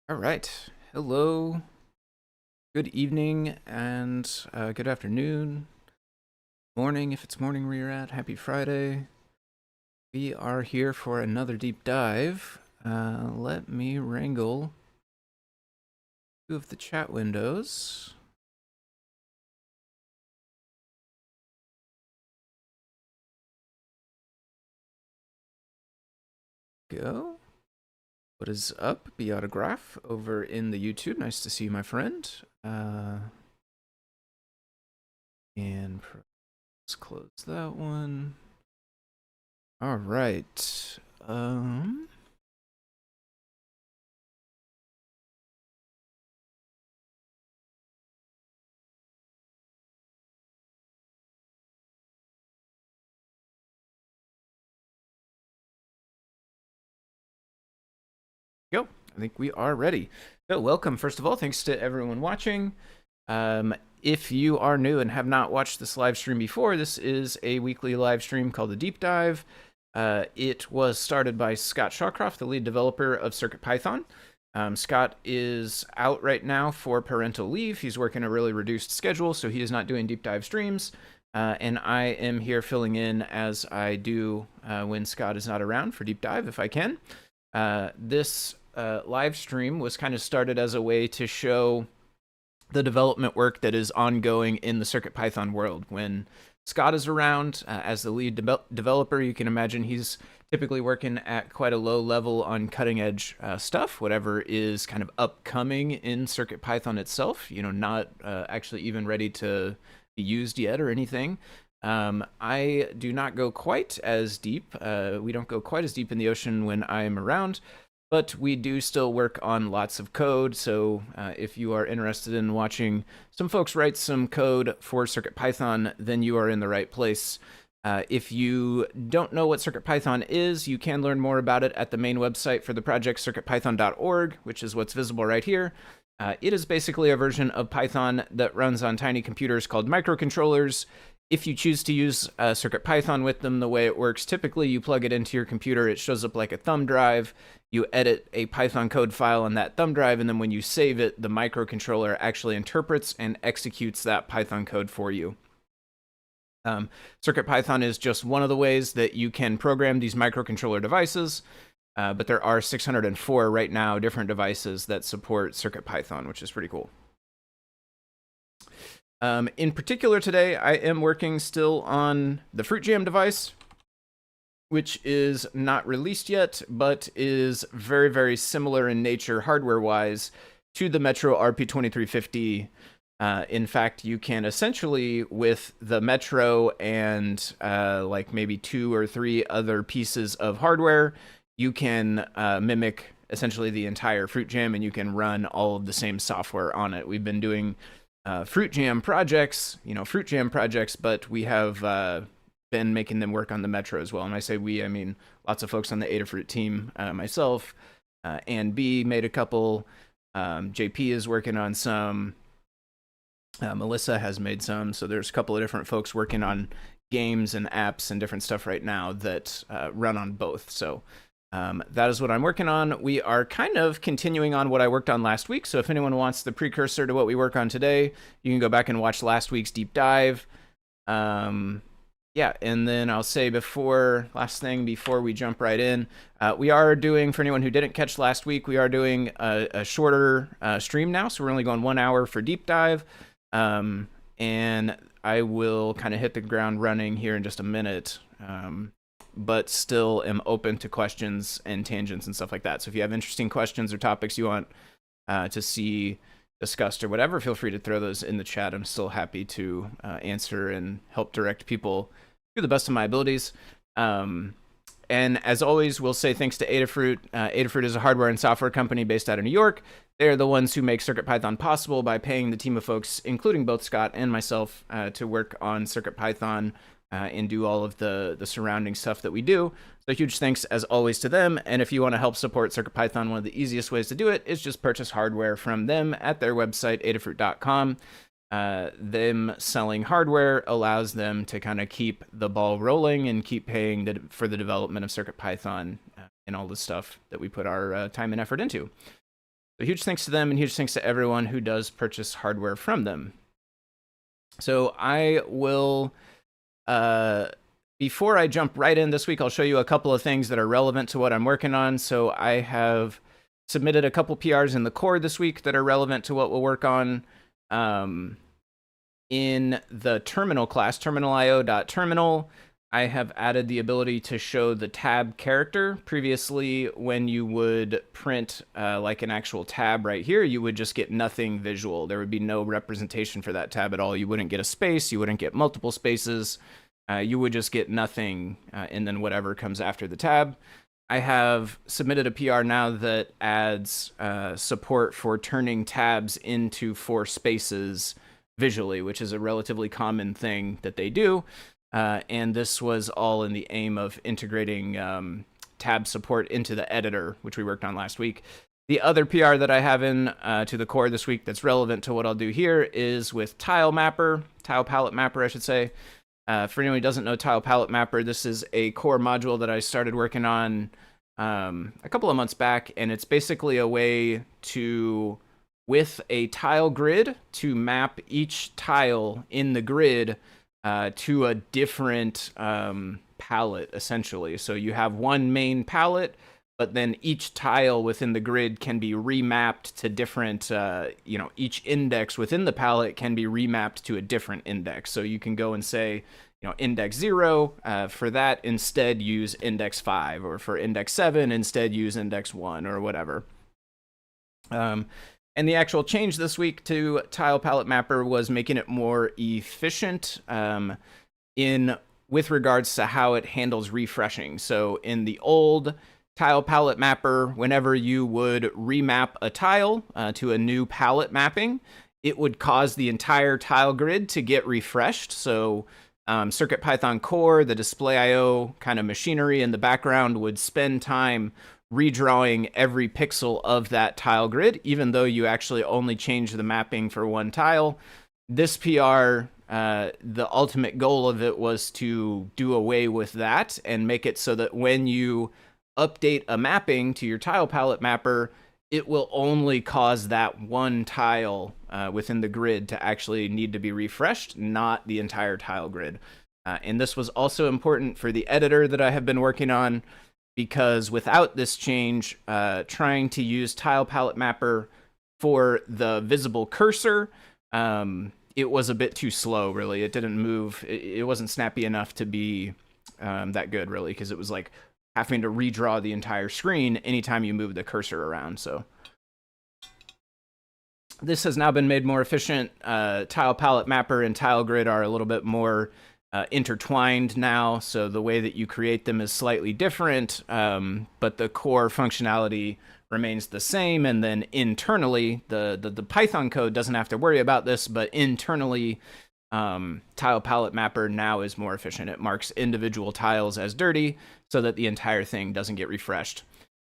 All right. Hello, good evening, and good afternoon, morning if it's morning where you're at. Happy Friday. We are here for another deep dive. Let me wrangle two of the chat windows. Go. What is up? Be Autograph over in the YouTube. Nice to see you, my friend. And let's close that one. All right. Go. I think we are ready. So, welcome. First of all, thanks to everyone watching. If you are new and have not watched this live stream before, this is a weekly live stream called The Deep Dive. It was started by Scott Shawcroft, the lead developer of CircuitPython. Scott is out right now for parental leave. He's working a really reduced schedule, so he is not doing deep dive streams. And I am here filling in as I do when Scott is not around for deep dive, if I can. This live stream was kind of started as a way to show the development work that is ongoing in the CircuitPython world. When Scott is around as the lead developer, you can imagine he's typically working at quite a low level on cutting edge stuff, whatever is kind of upcoming in CircuitPython itself, not actually even ready to be used yet or anything. I do not go quite as deep. We don't go quite as deep in the ocean when I'm around, but we do still work on lots of code. So if you are interested in watching some folks write some code for CircuitPython, then you are in the right place. If you don't know what CircuitPython is, you can learn more about it at the main website for the project, circuitpython.org, which is what's visible right here. It is basically a version of Python that runs on tiny computers called microcontrollers. If you choose to use CircuitPython with them, the way it works, typically you plug it into your computer, it shows up like a thumb drive, you edit a Python code file on that thumb drive, and then when you save it, the microcontroller actually interprets and executes that Python code for you. CircuitPython is just one of the ways that you can program these microcontroller devices, but there are 604 right now different devices that support CircuitPython, which is pretty cool. In particular today, I am working still on the Fruit Jam device, which is not released yet, but is very, very similar in nature hardware-wise to the Metro RP2350. In fact, you can essentially, with the Metro and like maybe 2 or 3 other pieces of hardware, you can mimic essentially the entire Fruit Jam, and you can run all of the same software on it. We've been doing Fruit Jam projects, but we have been making them work on the Metro as well. And I say we, I mean lots of folks on the Adafruit team, myself, and B made a couple, JP is working on some, Melissa has made some, so there's a couple of different folks working on games and apps and different stuff right now that run on both. So that is what I'm working on. We are kind of continuing on what I worked on last week. So if anyone wants the precursor to what we work on today, you can go back and watch last week's deep dive. Yeah, and then I'll say last thing before we jump right in, we are doing, for anyone who didn't catch last week, we are doing a shorter stream now. So we're only going 1 hour for deep dive. And I will kind of hit the ground running here in just a minute. But still am open to questions and tangents and stuff like that. So if you have interesting questions or topics you want to see discussed or whatever, feel free to throw those in the chat. I'm still happy to answer and help direct people to the best of my abilities. And as always, we'll say thanks to Adafruit. Adafruit is a hardware and software company based out of New York. They're the ones who make CircuitPython possible by paying the team of folks, including both Scott and myself, to work on CircuitPython and do all of the surrounding stuff that we do. So huge thanks as always to them. And if you want to help support CircuitPython, one of the easiest ways to do it is just purchase hardware from them at their website, adafruit.com. Them selling hardware allows them to kind of keep the ball rolling and keep paying for the development of CircuitPython and all the stuff that we put our time and effort into. So huge thanks to them, and huge thanks to everyone who does purchase hardware from them. So I will, before I jump right in this week, I'll show you a couple of things that are relevant to what I'm working on. So I have submitted a couple PRs in the core this week that are relevant to what we'll work on. In the terminal class, terminal.io.terminal, I have added the ability to show the tab character. Previously, when you would print like an actual tab right here, you would just get nothing visual. There would be no representation for that tab at all. You wouldn't get a space. You wouldn't get multiple spaces. You would just get nothing, and then whatever comes after the tab. I have submitted a PR now that adds support for turning tabs into 4 spaces visually, which is a relatively common thing that they do. And this was all in the aim of integrating tab support into the editor, which we worked on last week. The other PR that I have in to the core this week that's relevant to what I'll do here is with Tile Palette Mapper, I should say. For anyone who doesn't know Tile Palette Mapper, this is a core module that I started working on a couple of months back, and it's basically a way to, with a tile grid, to map each tile in the grid to a different palette, essentially. So you have one main palette, but then each tile within the grid can be remapped to different, each index within the palette can be remapped to a different index. So you can go and say, index 0, for that, instead use index 5, or for index 7, instead use index 1, or whatever. And the actual change this week to Tile Palette Mapper was making it more efficient with regards to how it handles refreshing. So in the old Tile Palette Mapper, whenever you would remap a tile to a new palette mapping, it would cause the entire tile grid to get refreshed. So CircuitPython core, the display IO kind of machinery in the background would spend time redrawing every pixel of that tile grid, even though you actually only change the mapping for one tile. This PR, the ultimate goal of it was to do away with that and make it so that when you update a mapping to your Tile Palette Mapper, it will only cause that one tile within the grid to actually need to be refreshed, not the entire tile grid. And this was also important for the editor that I have been working on, because without this change, trying to use Tile Palette Mapper for the visible cursor, it was a bit too slow, really. It didn't move. It wasn't snappy enough to be that good, really, because it was like having to redraw the entire screen anytime you move the cursor around. So this has now been made more efficient. Tile Palette Mapper and Tile Grid are a little bit more intertwined now, so the way that you create them is slightly different, but the core functionality remains the same. And then internally, the Python code doesn't have to worry about this, but internally, Tile Palette Mapper now is more efficient. It marks individual tiles as dirty so that the entire thing doesn't get refreshed.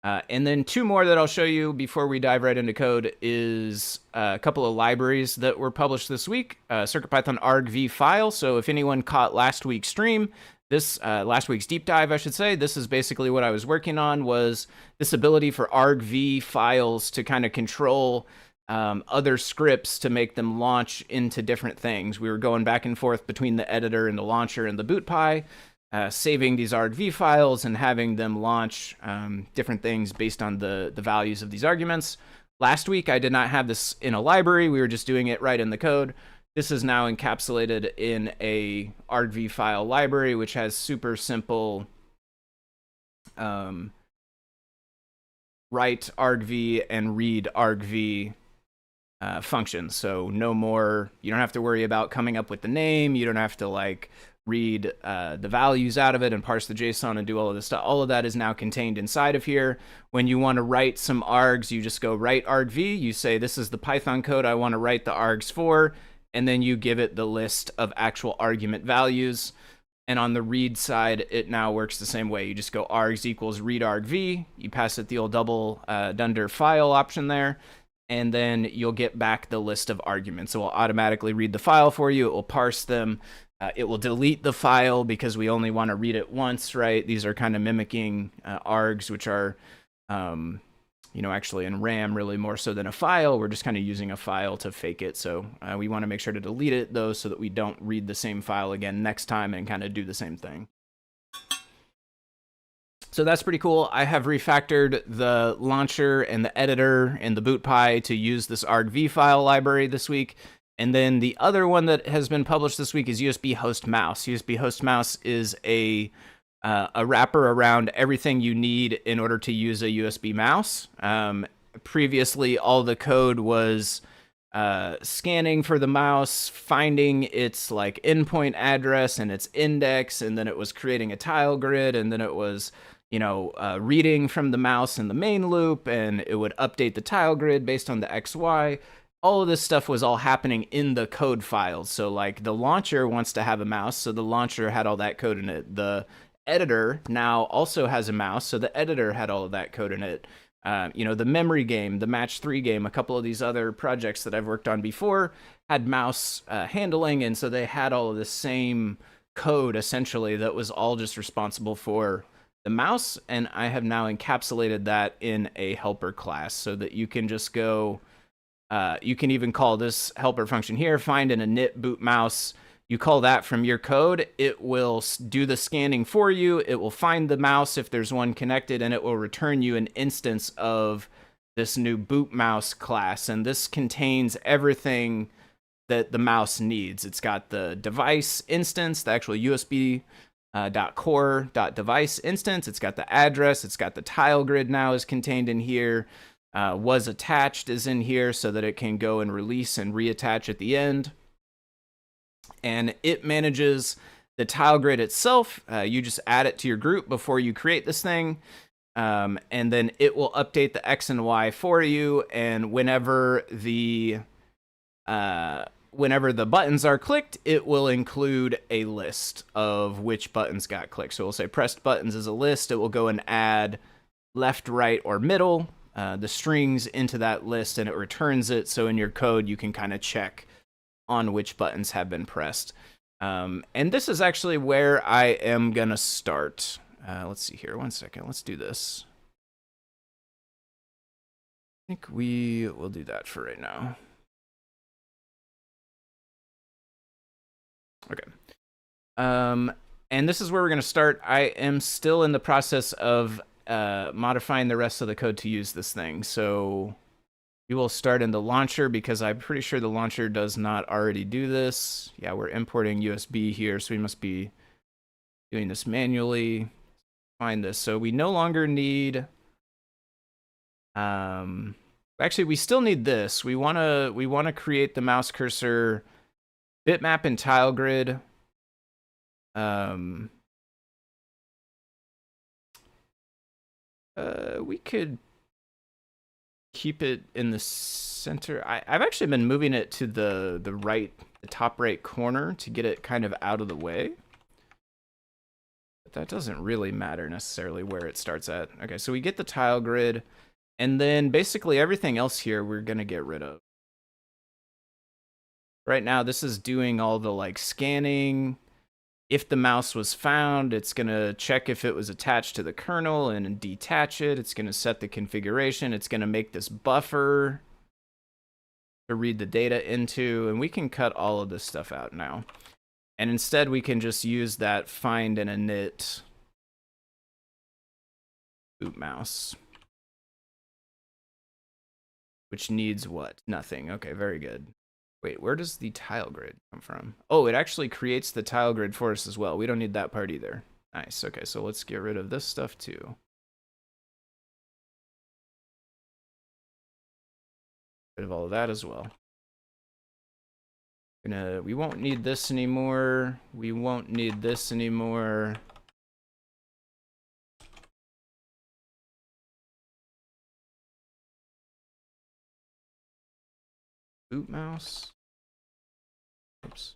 And then 2 more that I'll show you before we dive right into code is a couple of libraries that were published this week. CircuitPython argv file. So if anyone caught last week's stream, last week's deep dive, I should say, this is basically what I was working on, was this ability for argv files to kind of control other scripts to make them launch into different things. We were going back and forth between the editor and the launcher and the bootpy, saving these argv files and having them launch different things based on the values of these arguments. Last week, I did not have this in a library. We were just doing it right in the code. This is now encapsulated in a argv file library, which has super simple write argv and read argv functions. So no more, you don't have to worry about coming up with the name. You don't have to read the values out of it and parse the JSON and do all of this stuff. All of that is now contained inside of here. When you want to write some args, you just go write argv. You say, this is the Python code I want to write the args for, and then you give it the list of actual argument values. And on the read side, it now works the same way. You just go args equals read argv. You pass it the old double dunder file option there, and then you'll get back the list of arguments. It will automatically read the file for you. It will parse them. It will delete the file because we only want to read it once, right? These are kind of mimicking args, which are you know, actually in RAM really more so than a file. We're just kind of using a file to fake it. So we want to make sure to delete it though, so that we don't read the same file again next time and kind of do the same thing. So that's pretty cool. I have refactored the launcher and the editor and the bootpy to use this argv file library this week. And then the other one that has been published this week is USB host mouse. USB host mouse is a wrapper around everything you need in order to use a USB mouse. Previously, all the code was scanning for the mouse, finding its like endpoint address and its index, and then it was creating a tile grid, and then it was, you know, reading from the mouse in the main loop, and it would update the tile grid based on the XY. All of this stuff was all happening in the code files. So like the launcher wants to have a mouse, so the launcher had all that code in it. The editor now also has a mouse, so the editor had all of that code in it. You know, the memory game, the match 3 game, a couple of these other projects that I've worked on before had mouse handling, and so they had all of the same code essentially that was all just responsible for the mouse. And I have now encapsulated that in a helper class so that you can just go, you can even call this helper function here, find an init boot mouse. You call that from your code, it will do the scanning for you, it will find the mouse if there's one connected, and it will return you an instance of this new boot mouse class. And this contains everything that the mouse needs. It's got the device instance, the actual USB .core.device instance. It's got the address, it's got the tile grid now is contained in here. Was attached is in here so that it can go and release and reattach at the end. And it manages the tile grid itself. You just add it to your group before you create this thing. And then it will update the X and Y for you. And whenever the buttons are clicked, it will include a list of which buttons got clicked. So we'll say pressed buttons is a list. It will go and add left, right, or middle, the strings into that list, and it returns it. So in your code, you can kind of check on which buttons have been pressed. And this is actually where I am going to start. Let's see here. 1 second. Let's do this. I think we will do that for right now. Okay. And this is where we're going to start. I am still in the process of modifying the rest of the code to use this thing. So we will start in the launcher because I'm pretty sure the launcher does not already do this. Yeah, we're importing USB here, so we must be doing this manually. Find this. So we no longer need... actually, we still need this. We want to create the mouse cursor bitmap and tile grid. We could keep it in the center. I've actually been moving it to the top right corner to get it kind of out of the way. But that doesn't really matter necessarily where it starts at. Okay, so we get the tile grid, and then basically everything else here we're gonna get rid of. Right now, this is doing all the like scanning. If the mouse was found, it's going to check if it was attached to the kernel and detach it. It's going to set the configuration. It's going to make this buffer to read the data into. And we can cut all of this stuff out now. And instead, we can just use that find and init boot mouse. Which needs what? Nothing. Okay, very good. Wait, where does the tile grid come from? Oh, it actually creates the tile grid for us as well. We don't need that part either. Nice. Okay, so let's get rid of this stuff too. Rid of all of that as well. We won't need this anymore. We won't need this anymore. Boot mouse. Oops.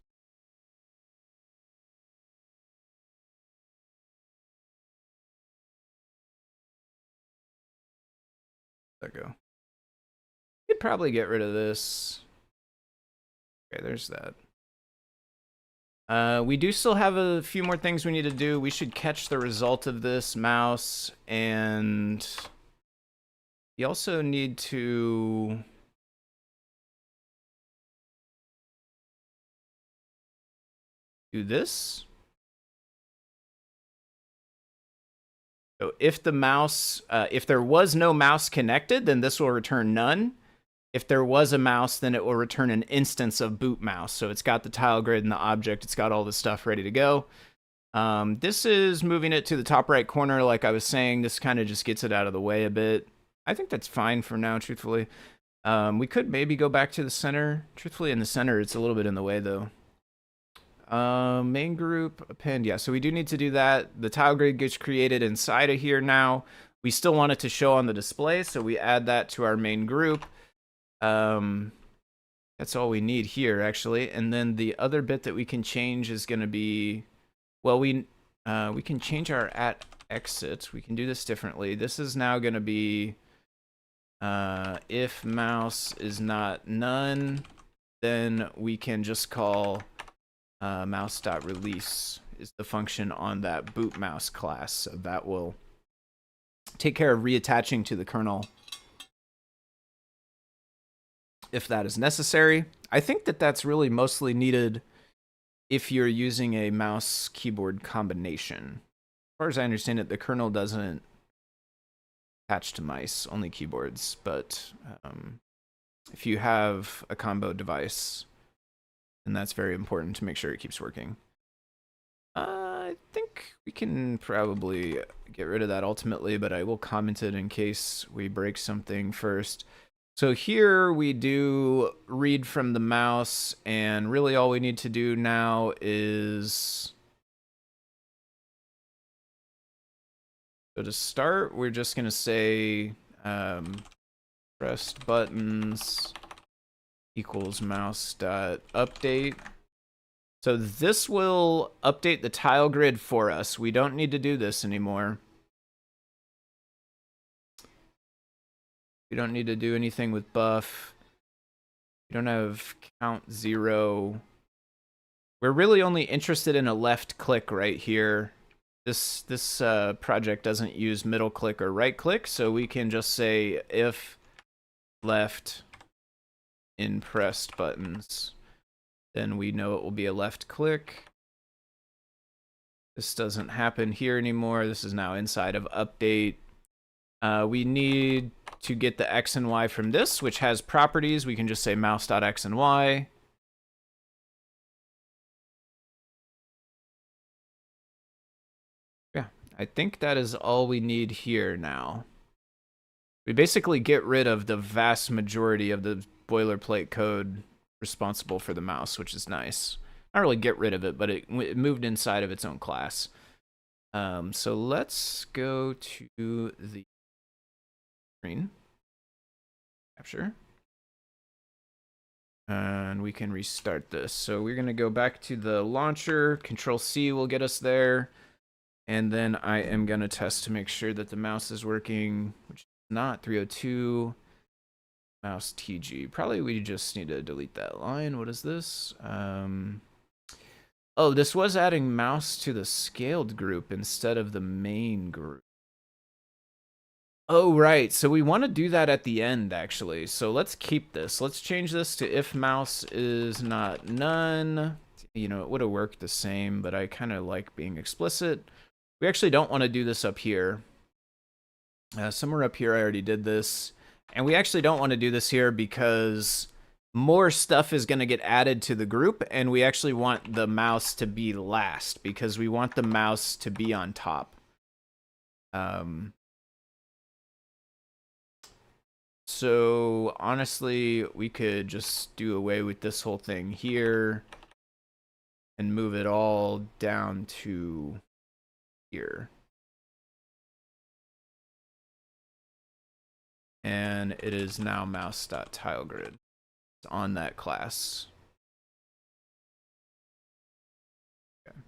There we go. Could probably get rid of this. Okay, there's that. We do still have a few more things we need to do. We should catch the result of this mouse and We also need to do this. So if the mouse, if there was no mouse connected, then this will return none. If there was a mouse, then it will return an instance of boot mouse. So it's got the tile grid and the object. It's got all the stuff ready to go. This is moving it to the top right corner. Like I was saying, this kind of just gets it out of the way a bit. I think that's fine for now, truthfully. We could maybe go back to the center. Truthfully, in the center, it's a little bit in the way, though. Main group append. Yeah, so we do need to do that. The tile grid gets created inside of here now. We still want it to show on the display, so we add that to our main group. That's all we need here, actually. And then the other bit that we can change is going to be, well, we can change our at exit. We can do this differently. This is now going to be if mouse is not none, then we can just call mouse.release is the function on that boot mouse class. So that will take care of reattaching to the kernel if that is necessary. I think that that's really mostly needed if you're using a mouse keyboard combination. As far as I understand it, the kernel doesn't attach to mice, only keyboards. But if you have a combo device, then that's very important to make sure it keeps working. I think we can probably get rid of that ultimately, but I will comment it in case we break something first. So here we do read from the mouse, and really all we need to do now is, so to start, we're just going to say pressed buttons equals mouse.update. So this will update the tile grid for us. We don't need to do this anymore. We don't need to do anything with buff. We don't have count 0. We're really only interested in a left click right here. This project doesn't use middle click or right click, so we can just say if left in pressed buttons. Then we know it will be a left click. This doesn't happen here anymore. This is now inside of update. We need to get the X and Y from this, which has properties. We can just say mouse.x and y. Yeah, I think that is all we need here now. We basically get rid of the vast majority of the boilerplate code responsible for the mouse, which is nice. Not really get rid of it, but it moved inside of its own class. So let's go to the screen capture, and we can restart this. So we're going to go back to the launcher. Control C will get us there, and then I am going to test to make sure that the mouse is working, which is not 302 mouse TG. Probably we just need to delete that line. What is this? Oh, this was adding mouse to the scaled group instead of the main group. Oh, right. So we want to do that at the end, actually. So let's keep this. Let's change this to if mouse is not none. You know, it would have worked the same, but I kind of like being explicit. We actually don't want to do this up here. Somewhere up here, I already did this. And we actually don't want to do this here because more stuff is going to get added to the group, and we actually want the mouse to be last because we want the mouse to be on top. So honestly, we could just do away with this whole thing here and move it all down to here. And it is now mouse.tilegrid. It's on that class. Okay.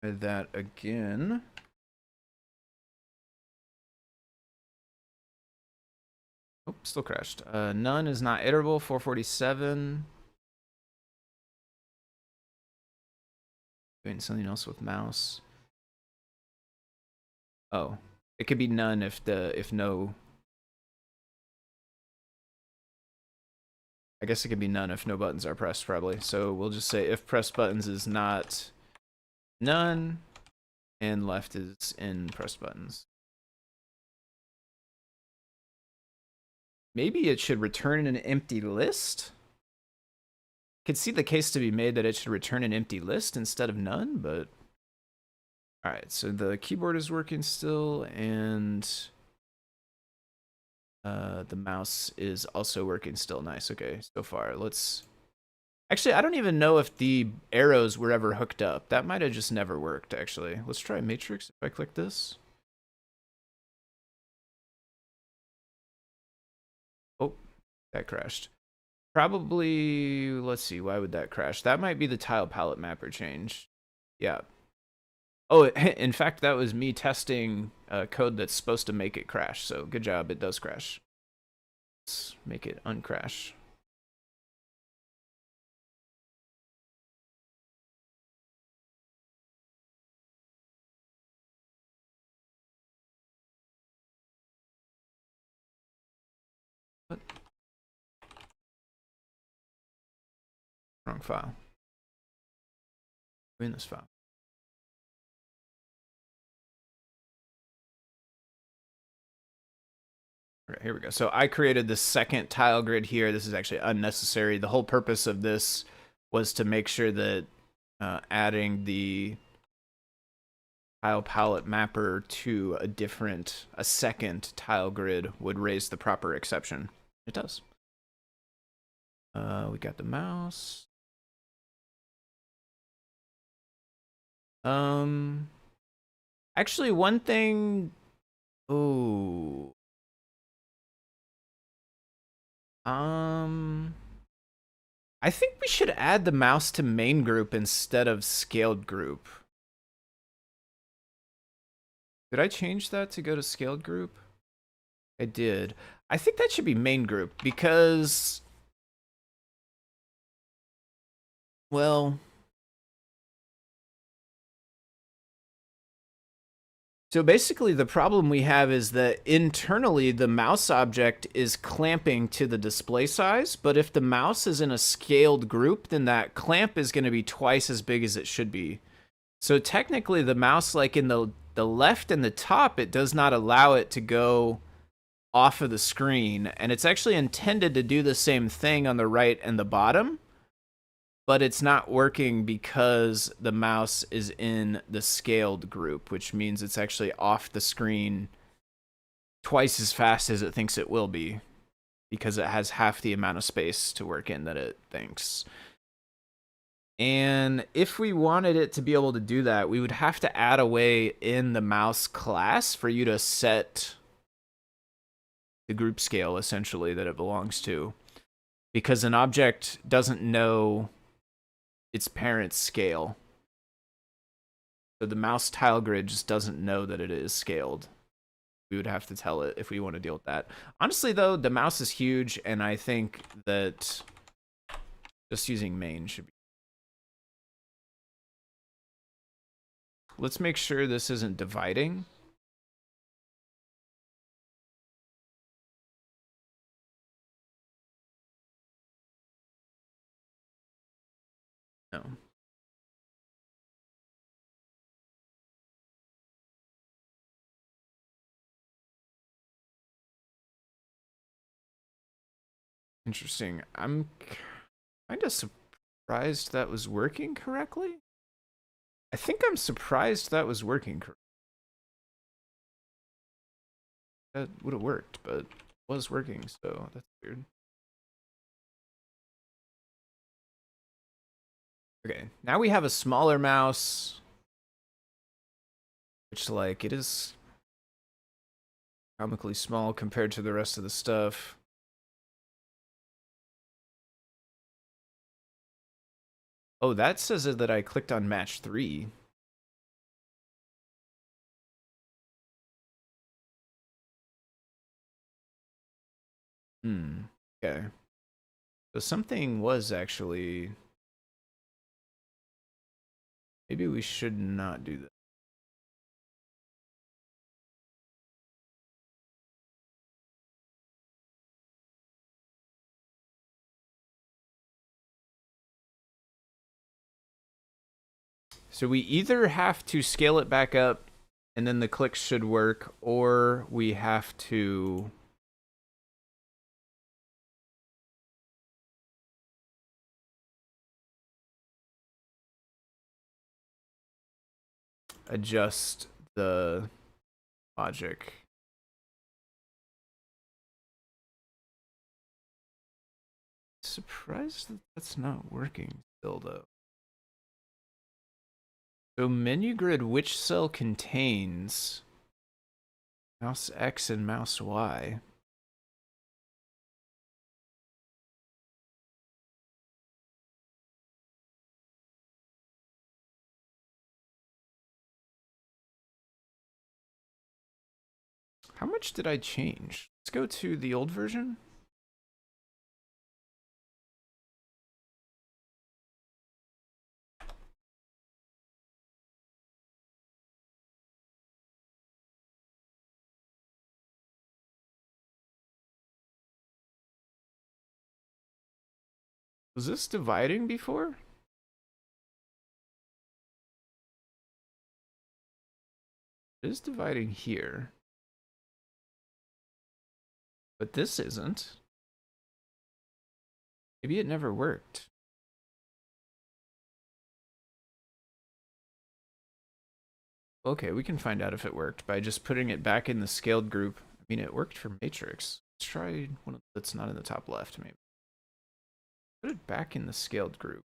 That again. Oh, still crashed. None is not iterable. 447. Doing something else with mouse. Oh, it could be none if no. I guess it could be none if no buttons are pressed, probably. So we'll just say if pressed buttons is not none, and left is in pressed buttons. Maybe it should return an empty list. Could see the case to be made that it should return an empty list instead of none, but all right. So the keyboard is working still, and the mouse is also working still. Nice. Okay, so far. Let's actually, I don't even know if the arrows were ever hooked up. That might have just never worked, actually. Let's try Matrix if I click this. Oh, that crashed. Probably, let's see, why would that crash? That might be the tile palette mapper change. Yeah. Oh, in fact, that was me testing code that's supposed to make it crash. So good job, it does crash. Let's make it uncrash. What? Wrong file. In this file. Okay, here we go. So I created the second tile grid here. This is actually unnecessary. The whole purpose of this was to make sure that adding the tile palette mapper to a second tile grid would raise the proper exception. It does. We got the mouse. Actually, one thing. Oh. I think we should add the mouse to main group instead of scaled group. Did I change that to go to scaled group? I did. I think that should be main group because, well, so basically the problem we have is that internally the mouse object is clamping to the display size, but if the mouse is in a scaled group, then that clamp is going to be twice as big as it should be. So technically the mouse, like in the left and the top, it does not allow it to go off of the screen, and it's actually intended to do the same thing on the right and the bottom, but it's not working because the mouse is in the scaled group, which means it's actually off the screen twice as fast as it thinks it will be because it has half the amount of space to work in that it thinks. And if we wanted it to be able to do that, we would have to add a way in the mouse class for you to set the group scale, essentially, that it belongs to. Because an object doesn't know its parent scale. So the mouse tile grid just doesn't know that it is scaled. We would have to tell it if we want to deal with that. Honestly, though, the mouse is huge, and I think that just using main should be. Let's make sure this isn't dividing. No. Interesting. I'm kind of surprised that was working correctly. I think I'm surprised that was working correctly. That would have worked, but it was working, so that's weird. Okay, now we have a smaller mouse, which, like, it is comically small compared to the rest of the stuff. Oh, that says that I clicked on match 3. Okay. So something was actually... Maybe we should not do that. So we either have to scale it back up and then the clicks should work, or we have to adjust the logic. Surprised that that's not working still, though. So menu grid, which cell contains mouse X and mouse Y? How much did I change? Let's go to the old version. Was this dividing before? It is dividing here. But this isn't. Maybe it never worked. Okay, we can find out if it worked by just putting it back in the scaled group. I mean, it worked for matrix. Let's try one that's not in the top left, maybe. Put it back in the scaled group.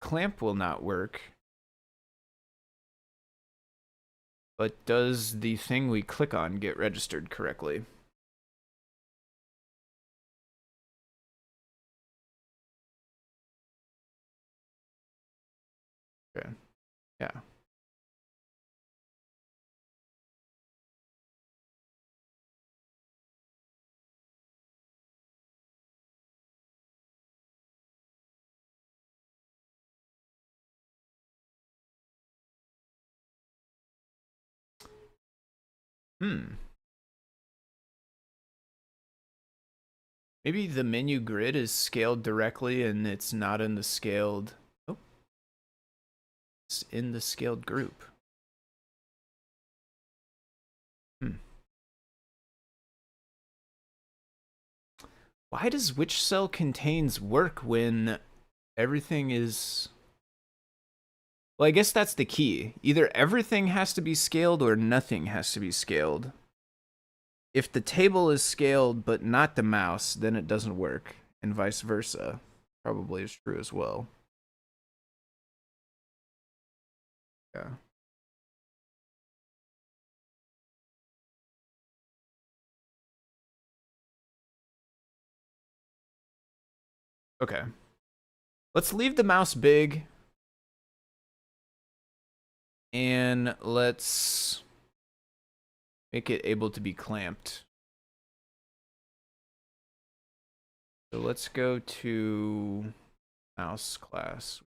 Clamp will not work. But does the thing we click on get registered correctly? Okay. Yeah. Maybe the menu grid is scaled directly and it's not in the scaled. Oh, it's in the scaled group. Why does which cell contains work when everything is... Well, I guess that's the key. Either everything has to be scaled or nothing has to be scaled. If the table is scaled but not the mouse, then it doesn't work. And vice versa. Probably is true as well. Yeah. Okay. Let's leave the mouse big. And let's make it able to be clamped. So let's go to mouse class.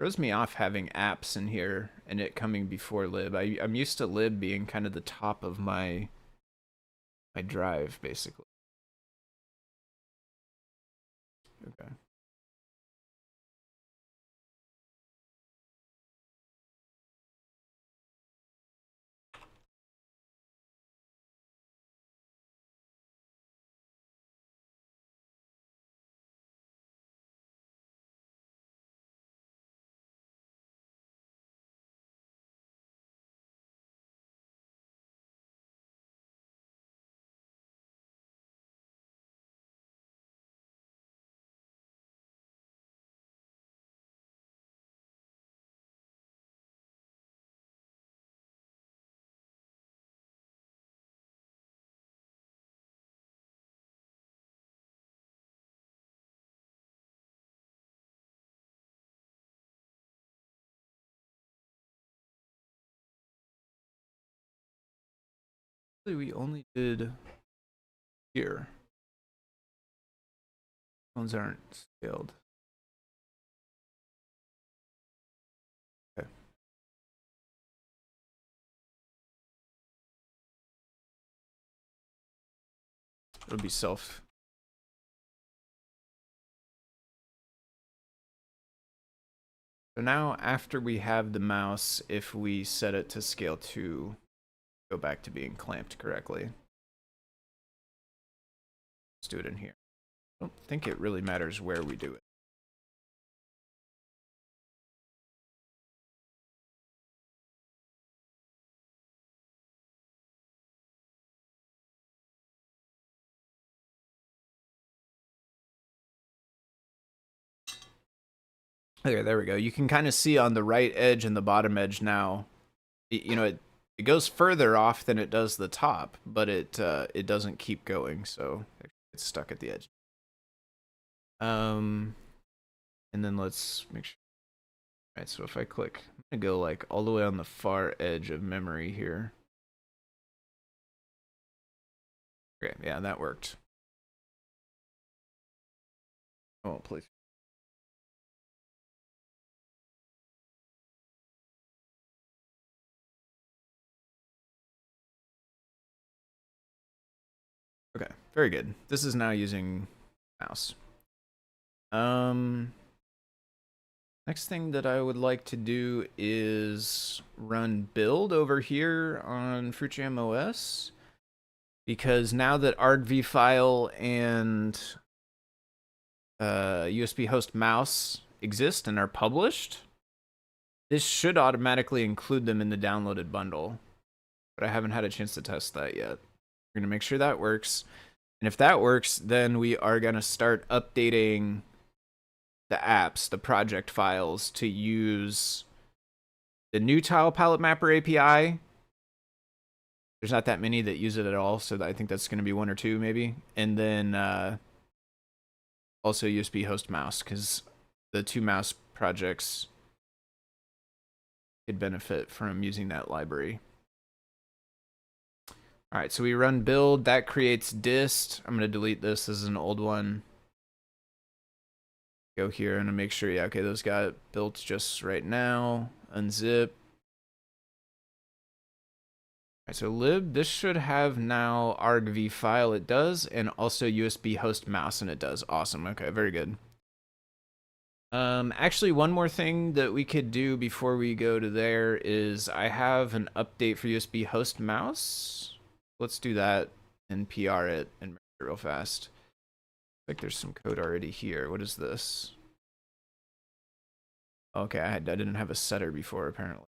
Throws me off having apps in here and it coming before lib. I'm used to lib being kind of the top of my drive, basically. Okay. We only did here. Ones aren't scaled. Okay. It'll be self. So now after we have the mouse, if we set it to scale 2, go back to being clamped correctly. Let's do it in here. I don't think it really matters where we do it. Okay, there we go. You can kind of see on the right edge and the bottom edge now, you know, it goes further off than it does the top, but it doesn't keep going, so it's stuck at the edge. And then let's make sure. All right, so if I click, I'm gonna go like all the way on the far edge of memory here. Okay, yeah, that worked. Oh, please. Okay, very good. This is now using mouse. Next thing that I would like to do is run build over here on FruitJam OS, because now that argv file and USB host mouse exist and are published, this should automatically include them in the downloaded bundle, but I haven't had a chance to test that yet. We're gonna make sure that works. And if that works, then we are gonna start updating the apps, the project files, to use the new tile palette mapper API. There's not that many that use it at all, so I think that's going to be 1 or 2 maybe. And then also USB host mouse, because the 2 mouse projects could benefit from using that library. All right, so we run build. That creates dist. I'm going to delete this. This is an old one. Go here and make sure, yeah, okay, those got built just right now. Unzip. All right, so lib, this should have now argv file, it does, and also USB host mouse, and it does. Awesome. Okay, very good. Actually, one more thing that we could do before we go to there is I have an update for USB host mouse. Let's do that and PR it and make it real fast. Like there's some code already here. What is this? Okay, I didn't have a setter before apparently.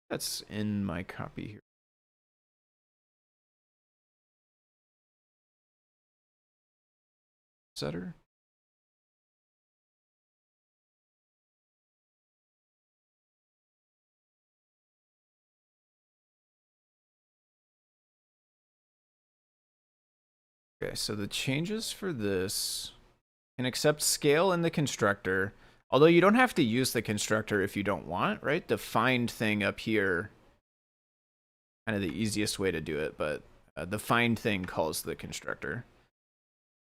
That's in my copy here. Setter. Okay, so the changes for this can accept scale in the constructor, although you don't have to use the constructor if you don't want, right? The find thing up here, kind of the easiest way to do it, but the find thing calls the constructor.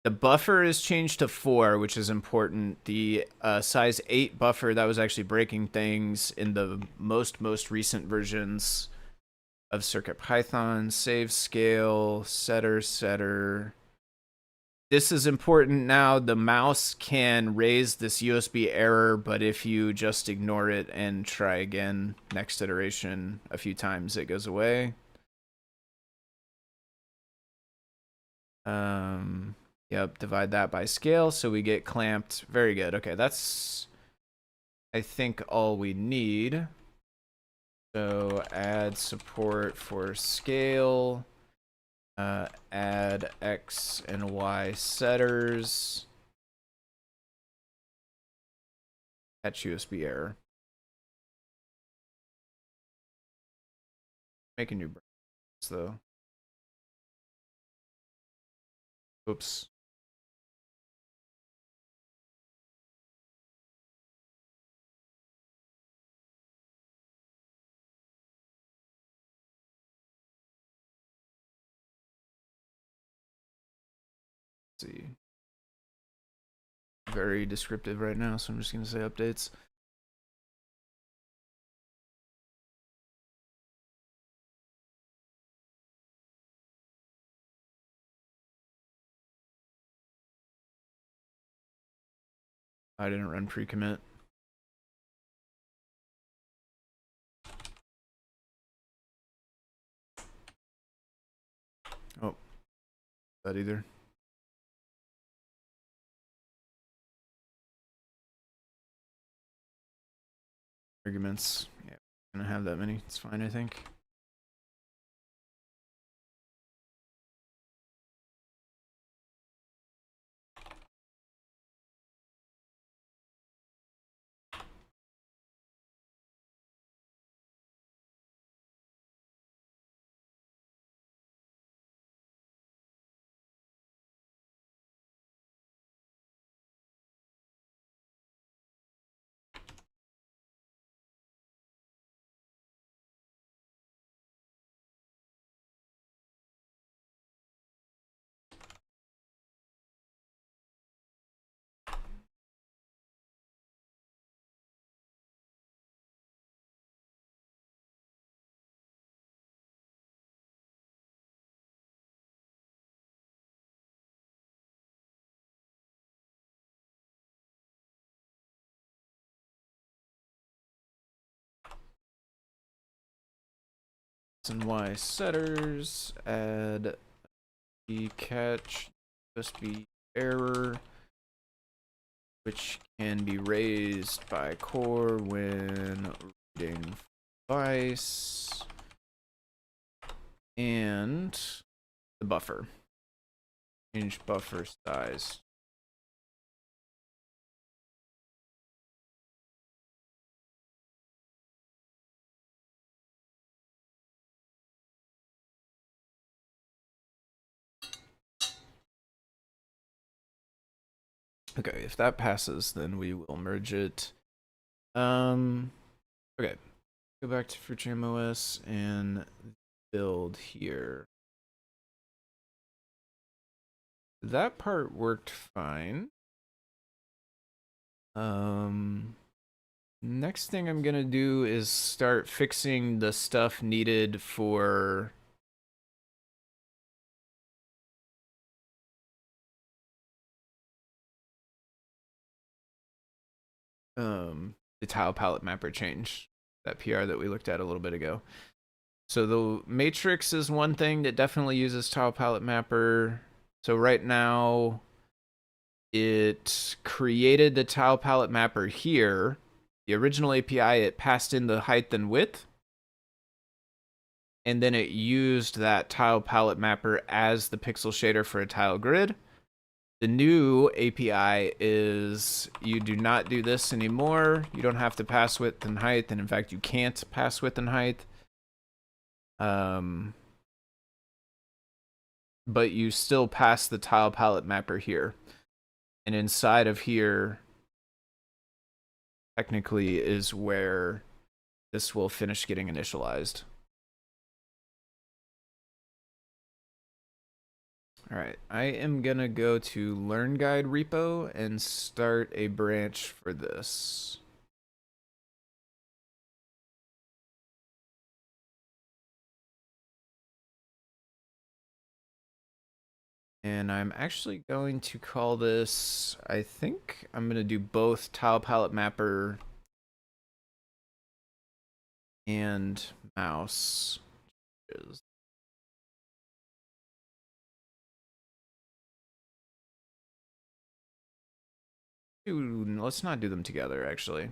The buffer is changed to 4, which is important. The size 8 buffer, that was actually breaking things in the most recent versions of CircuitPython. Save scale, setter. This is important now. The mouse can raise this USB error, but if you just ignore it and try again next iteration a few times, it goes away. Yep, divide that by scale so we get clamped. Very good. Okay, that's, I think, all we need. So add support for scale. Add X and Y setters. Catch USB error. Make a new branch though. Oops. Let's see. Very descriptive right now, so I'm just gonna say updates. I didn't run pre-commit. Oh, that either. Arguments. Yeah, I'm gonna have that many. It's fine, I think. And Y setters, add the catch USB error, which can be raised by core when reading device, and the buffer. Change buffer size. Okay, if that passes, then we will merge it. Okay, go back to FruitJam OS and build here. That part worked fine. Next thing I'm gonna do is start fixing the stuff needed for the tile palette mapper change, that PR that we looked at a little bit ago. So the matrix is one thing that definitely uses tile palette mapper. So right now it created the tile palette mapper here. The original API, it passed in the height and width, and then it used that tile palette mapper as the pixel shader for a tile grid. The new API is you do not do this anymore. You don't have to pass width and height, and in fact, you can't pass width and height. But you still pass the tile palette mapper here. And inside of here, technically, is where this will finish getting initialized. All right, I am gonna go to Learn Guide repo and start a branch for this. And I'm actually going to call this, I think I'm gonna do both tile palette mapper and mouse. Let's not do them together, actually.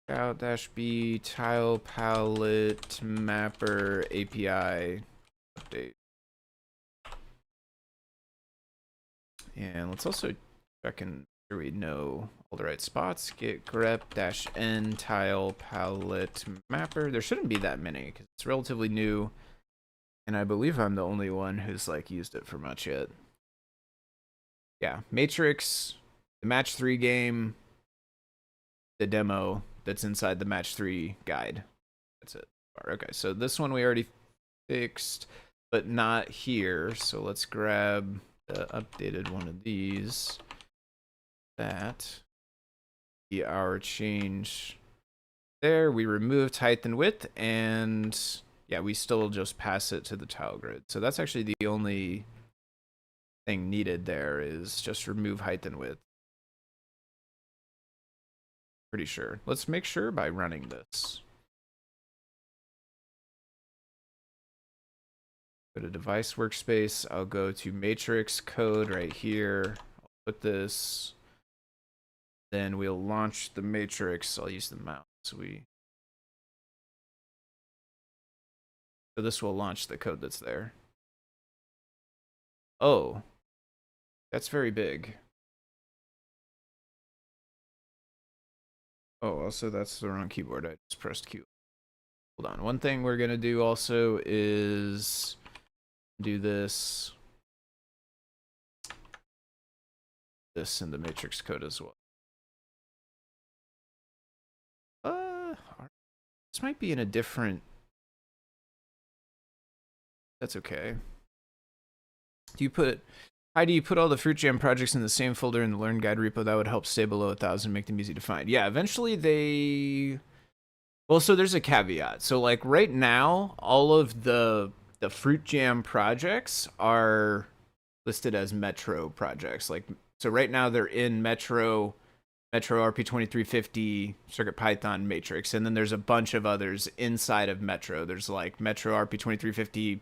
Scout-B tile palette mapper API update. And let's also check and sure we know all the right spots. Git grep-n tile palette mapper. There shouldn't be that many because it's relatively new, and I believe I'm the only one who's like used it for much yet. Yeah, Matrix, the Match 3 game, the demo that's inside the Match 3 guide. That's it. Okay, so this one we already fixed, but not here. So let's grab the updated one of these. That be our change there. We removed height and width, and yeah, we still just pass it to the tile grid. So that's actually the only thing needed there is just remove height and width. Pretty sure. Let's make sure by running this. Go to device workspace. I'll go to matrix code right here. I'll put this. Then we'll launch the matrix. I'll use the mouse. So this will launch the code that's there. Oh, that's very big. Oh, also that's the wrong keyboard. I just pressed Q. Hold on. One thing we're gonna do also is do this in the matrix code as well. This might be in a different. That's okay. How do you put all the Fruit Jam projects in the same folder in the Learn Guide repo? That would help stay below 1,000, make them easy to find. Yeah, eventually they. Well, so there's a caveat. So like right now, all of the Fruit Jam projects are listed as Metro projects. Like so right now they're in Metro RP2350, CircuitPython, Matrix, and then there's a bunch of others inside of Metro. There's like Metro RP2350,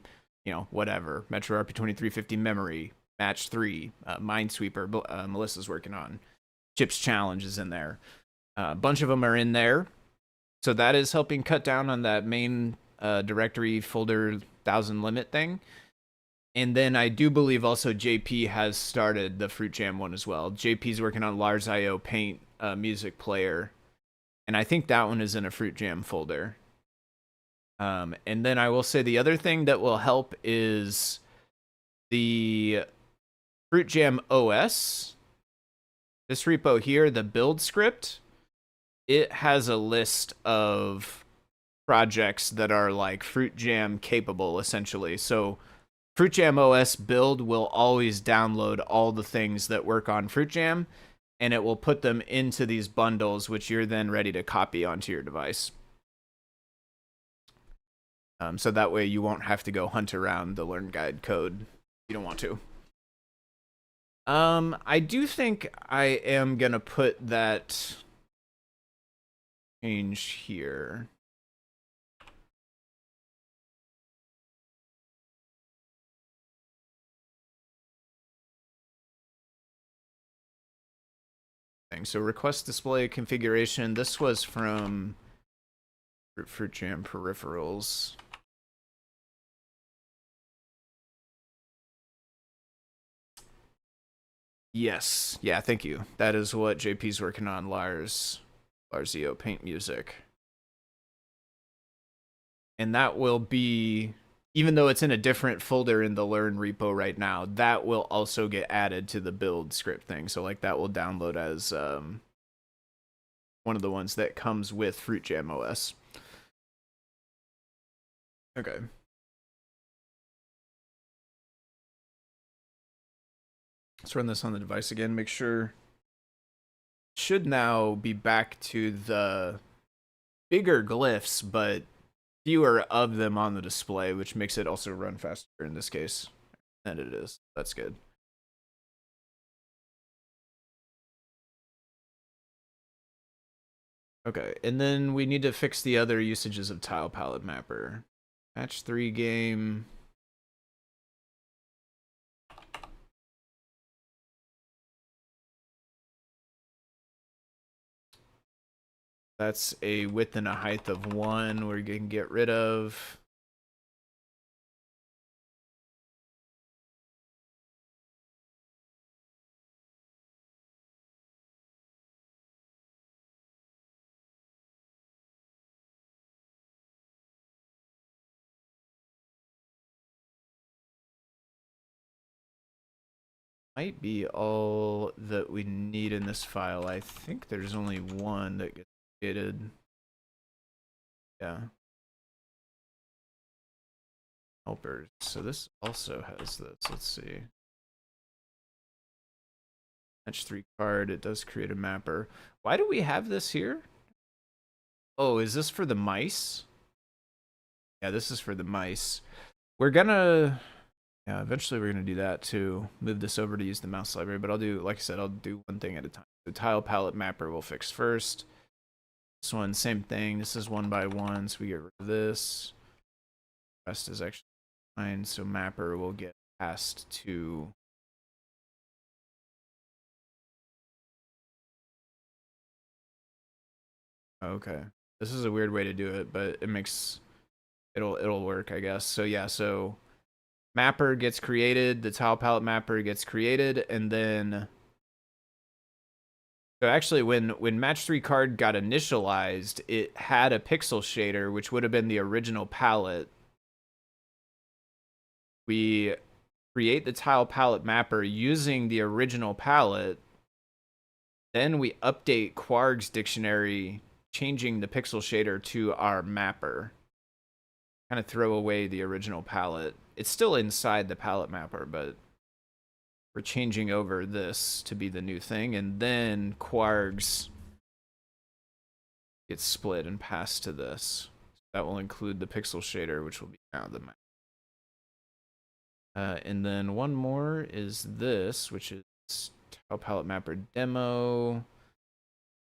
whatever, Metro RP2350 memory, Match 3, Minesweeper, Melissa's working on. Chips Challenge is in there. A bunch of them are in there. So that is helping cut down on that main directory folder 1,000 limit thing. And then I do believe also JP has started the Fruit Jam one as well. JP's working on Lars.io Paint music player. And I think that one is in a Fruit Jam folder. And then I will say the other thing that will help is the Fruit Jam OS. This repo here, the build script, it has a list of projects that are like Fruit Jam capable, essentially. So Fruit Jam OS build will always download all the things that work on Fruit Jam, and it will put them into these bundles, which you're then ready to copy onto your device. So that way you won't have to go hunt around the Learn Guide code if you don't want to. I do think I am going to put that change here. So request display configuration. This was from Fruit Jam peripherals. Yes. Yeah, thank you. That is what JP's working on, Lars.io Paint music. And that will be, even though it's in a different folder in the Learn repo right now, that will also get added to the build script thing. So like that will download as one of the ones that comes with Fruit Jam OS. Okay. Let's run this on the device again. Make sure. Should now be back to the bigger glyphs, but fewer of them on the display, which makes it also run faster in this case than it is. That's good. Okay, and then we need to fix the other usages of tile palette mapper. Match 3 game. That's a width and a height of 1 we're going to get rid of. Might be all that we need in this file. I think there's only one that gets created. Yeah. Helpers. So this also has this. Let's see. Match 3 card. It does create a mapper. Why do we have this here? Oh, is this for the mice? Yeah, this is for the mice. We're gonna Yeah, eventually we're going to do that to move this over to use the mouse library, but I'll do, like I said, I'll do one thing at a time. The tile palette mapper we'll fix first. This one, same thing. This is 1 by 1, so we get rid of this. The rest is actually fine, so mapper will get passed to... Okay. This is a weird way to do it, but it makes... It'll work, I guess. So yeah, so mapper gets created, the tile palette mapper gets created, and then... So actually, when Match 3 card got initialized, it had a pixel shader, which would have been the original palette. We create the tile palette mapper using the original palette. Then we update Quarg's dictionary, changing the pixel shader to our mapper. Kind of throw away the original palette. It's still inside the palette mapper, but we're changing over this to be the new thing, and then Quarg's gets split and passed to this. That will include the pixel shader, which will be now the map. And then one more is this, which is tile palette mapper demo.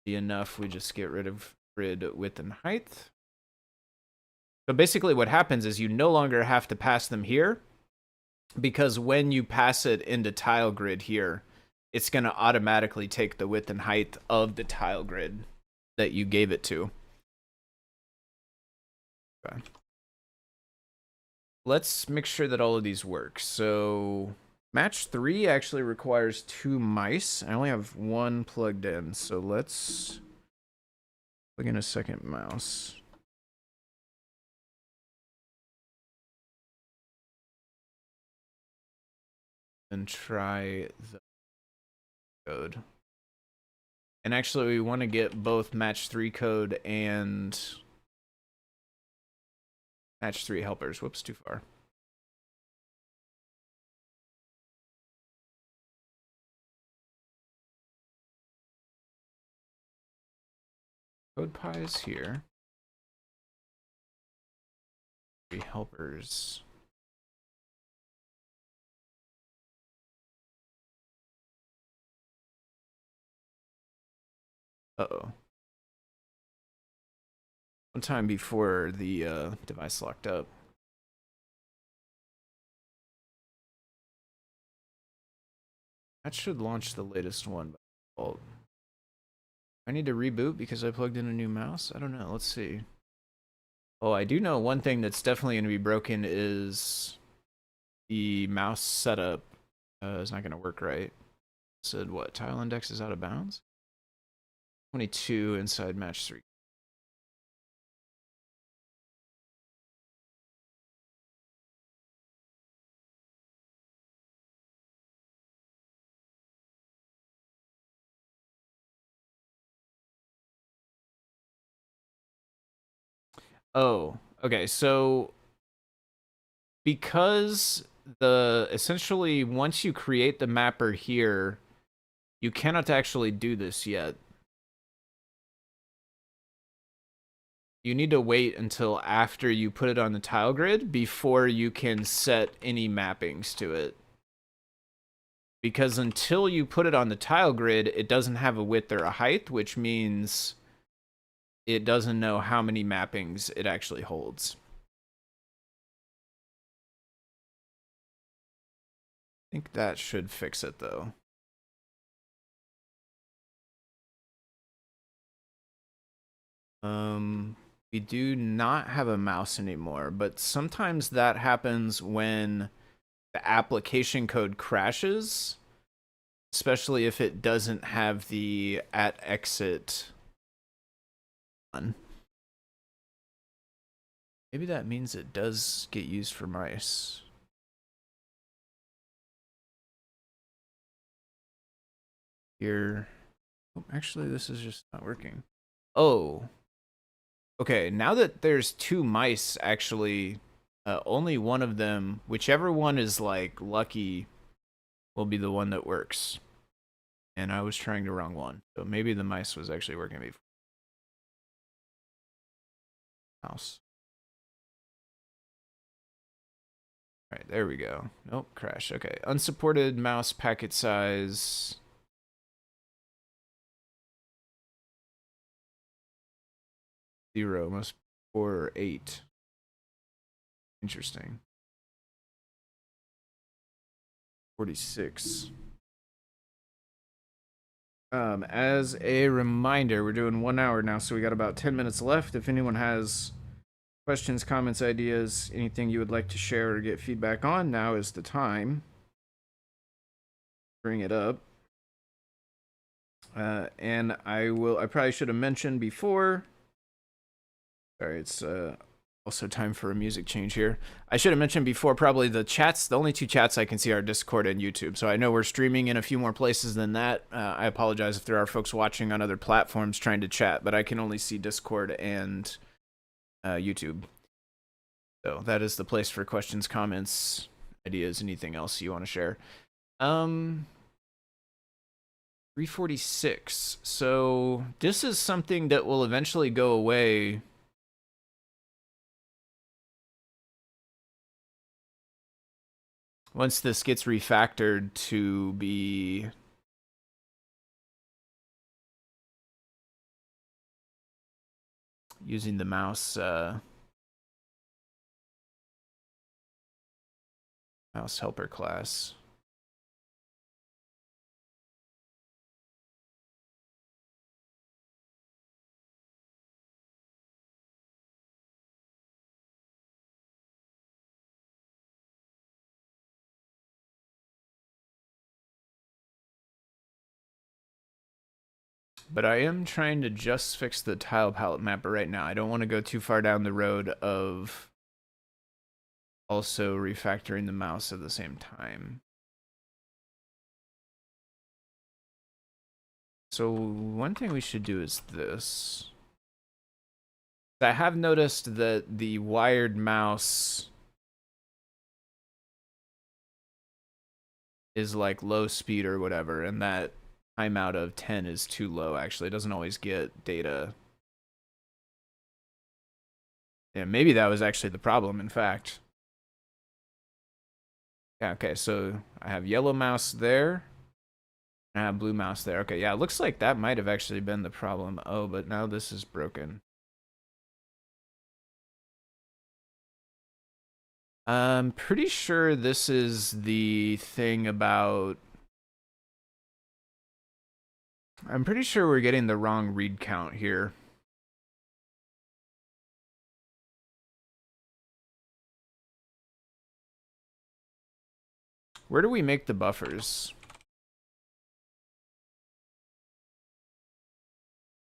Be enough, we just get rid of grid width and height. So basically what happens is you no longer have to pass them here, because when you pass it into tile grid here, it's going to automatically take the width and height of the tile grid that you gave it to. Okay. Let's make sure that all of these work. So match 3 actually requires 2 mice. I only have 1 plugged in, so let's plug in a second mouse. And try the code. And actually, we want to get both match 3 code and match 3 helpers. Whoops, too far. Code pie is here. 3 helpers. Uh-oh. One time before the device locked up. That should launch the latest one by default. I need to reboot because I plugged in a new mouse? I don't know. Let's see. Oh, I do know one thing that's definitely going to be broken is the mouse setup is not going to work right. Said what? Tile index is out of bounds? 22 inside match 3. Oh, okay. So because essentially once you create the mapper here, you cannot actually do this yet. You need to wait until after you put it on the tile grid before you can set any mappings to it. Because until you put it on the tile grid, it doesn't have a width or a height, which means it doesn't know how many mappings it actually holds. I think that should fix it, though. We do not have a mouse anymore, but sometimes that happens when the application code crashes, especially if it doesn't have the @exit on. Maybe that means it does get used for mice. Here. Oh, actually, this is just not working. Oh. Okay, now that there's 2 mice, actually, only one of them, whichever one is, like, lucky, will be the one that works. And I was trying the wrong one. So maybe the mice was actually working before. Mouse. All right, there we go. Nope, crash. Okay, unsupported mouse packet size. 0, must 4 or 8. Interesting. 46. As a reminder, we're doing 1 hour now, so we got about 10 minutes left. If anyone has questions, comments, ideas, anything you would like to share or get feedback on, now is the time. Bring it up. And I probably should have mentioned before. Sorry, it's also time for a music change here. I should have mentioned before, probably the chats, the only two chats I can see are Discord and YouTube. So I know we're streaming in a few more places than that. I apologize if there are folks watching on other platforms trying to chat, but I can only see Discord and YouTube. So that is the place for questions, comments, ideas, anything else you want to share. 346. So this is something that will eventually go away. Once this gets refactored to be using the mouse mouse helper class. But I am trying to just fix the tile palette mapper right now. I don't want to go too far down the road of also refactoring the mouse at the same time. So one thing we should do is this. I have noticed that the wired mouse is like low speed or whatever, and that timeout of 10 is too low, actually. It doesn't always get data. Yeah, maybe that was actually the problem, in fact. Yeah, okay, so I have yellow mouse there. I have blue mouse there. Okay, yeah, it looks like that might have actually been the problem. Oh, but now this is broken. I'm pretty sure this is the thing about... I'm pretty sure we're getting the wrong read count here. Where do we make the buffers?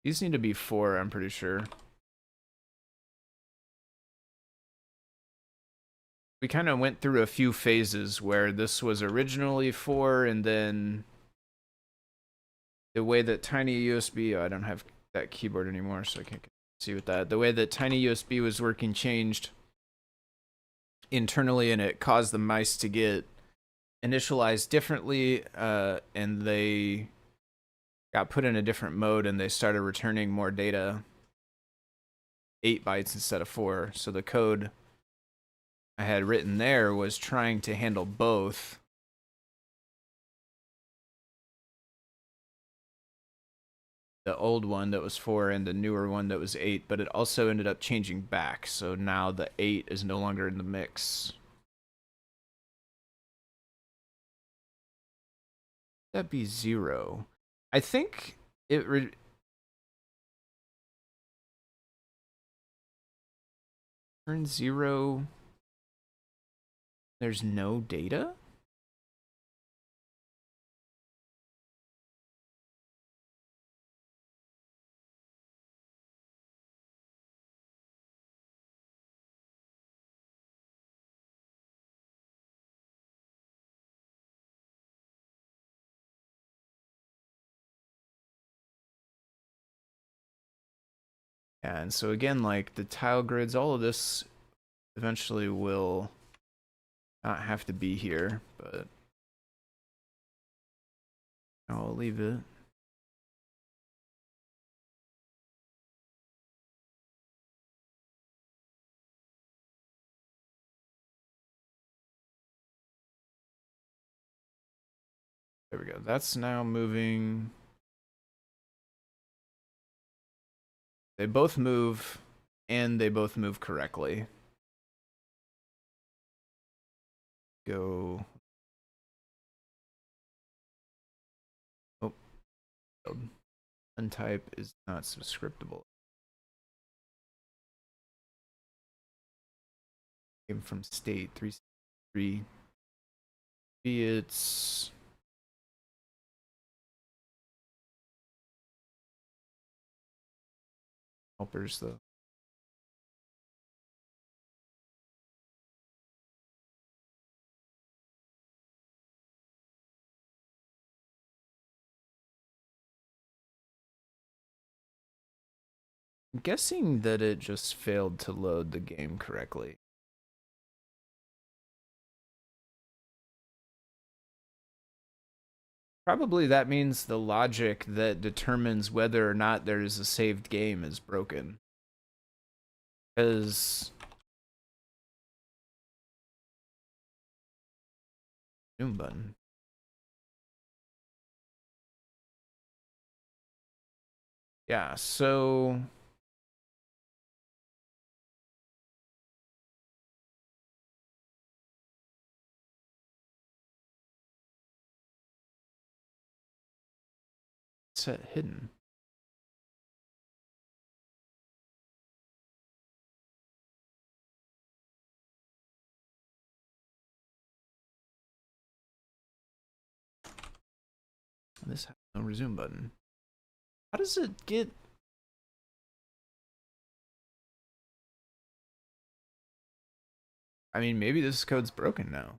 These need to be 4, I'm pretty sure. We kind of went through a few phases where this was originally 4, and then the way that tiny USB... Oh, I don't have that keyboard anymore, so I can't see with that. The way that tiny USB was working changed internally, and it caused the mice to get initialized differently, and they got put in a different mode, and they started returning more data, 8 bytes instead of 4. So the code I had written there was trying to handle both. The old one that was 4 and the newer one that was 8, but it also ended up changing back. So now the 8 is no longer in the mix. That'd be 0. I think it turns 0. There's no data? Yeah, and so again, like the tile grids, all of this eventually will not have to be here, but I'll leave it. There we go. That's now moving. They both move, and they both move correctly. Go. Oh. Untype is not subscriptable. Came from state 363. It's helpers though. I'm guessing that it just failed to load the game correctly. Probably that means the logic that determines whether or not there is a saved game is broken. Because zoom button. Yeah, so set hidden. This has no resume button. How does it get? I mean, maybe this code's broken now.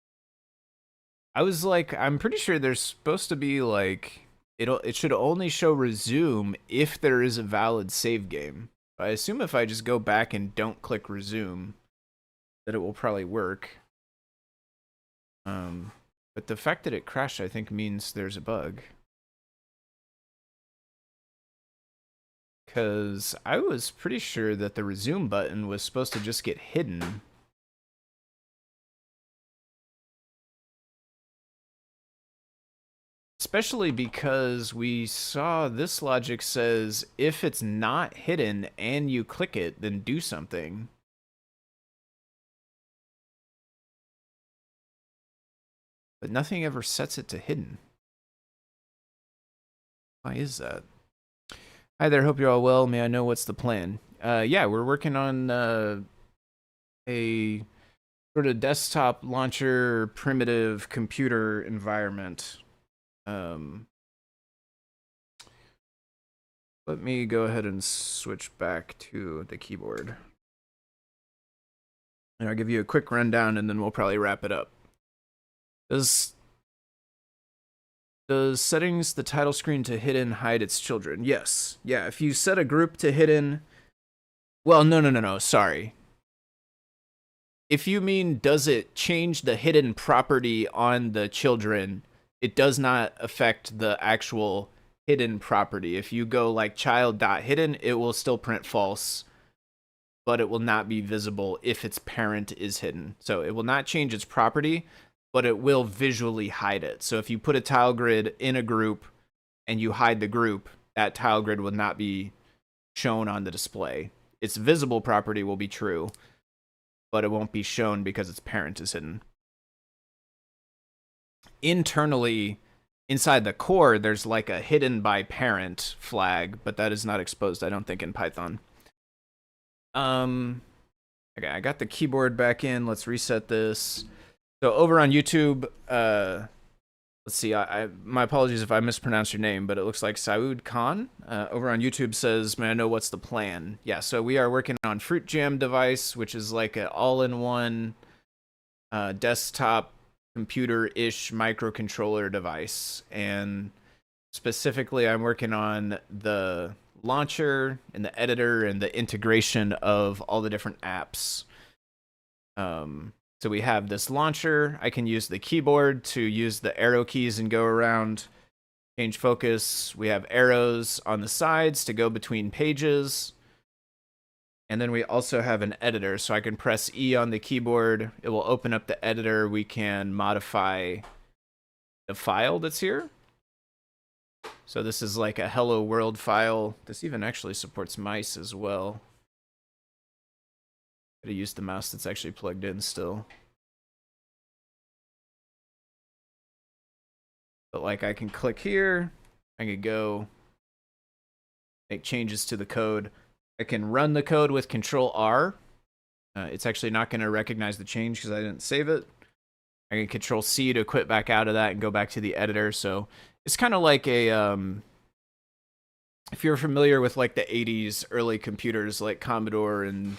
I was like, I'm pretty sure there's supposed to be like it should only show resume if there is a valid save game. I assume if I just go back and don't click resume, that it will probably work. But the fact that it crashed, I think, means there's a bug. Because I was pretty sure that the resume button was supposed to just get hidden. Especially because we saw this logic says if it's not hidden and you click it, then do something. But nothing ever sets it to hidden. Why is that? Hi there, hope you're all well. May I know what's the plan? Yeah, we're working on a sort of desktop launcher primitive computer environment. Let me go ahead and switch back to the keyboard. And I'll give you a quick rundown and then we'll probably wrap it up. Does settings the title screen to hidden hide its children? Yes. Yeah, if you set a group to hidden... Well, no, sorry. If you mean does it change the hidden property on the children, it does not affect the actual hidden property. If you go like child.hidden, it will still print false, but it will not be visible if its parent is hidden. So it will not change its property, but it will visually hide it. So if you put a tile grid in a group and you hide the group, that tile grid will not be shown on the display. Its visible property will be true, but it won't be shown because its parent is hidden. Internally, inside the core, there's like a hidden by parent flag, but that is not exposed, I don't think, in Python. Okay, I got the keyboard back in. Let's reset this. So over on YouTube, let's see, my apologies if I mispronounced your name, but it looks like Saud Khan over on YouTube says, may I know what's the plan? Yeah, so we are working on Fruit Jam device, which is like an all-in-one desktop computer-ish microcontroller device. And specifically, I'm working on the launcher and the editor and the integration of all the different apps. So we have this launcher. I can use the keyboard to use the arrow keys and go around, change focus. We have arrows on the sides to go between pages. And then we also have an editor, so I can press E on the keyboard. It will open up the editor. We can modify the file that's here. So this is like a hello world file. This even actually supports mice as well. Gotta use the mouse that's actually plugged in still. But like I can click here, I can go make changes to the code. I can run the code with Control R. It's actually not going to recognize the change because I didn't save it. I can Control C to quit back out of that and go back to the editor. So it's kind of like a if you're familiar with like the 80s early computers like Commodore and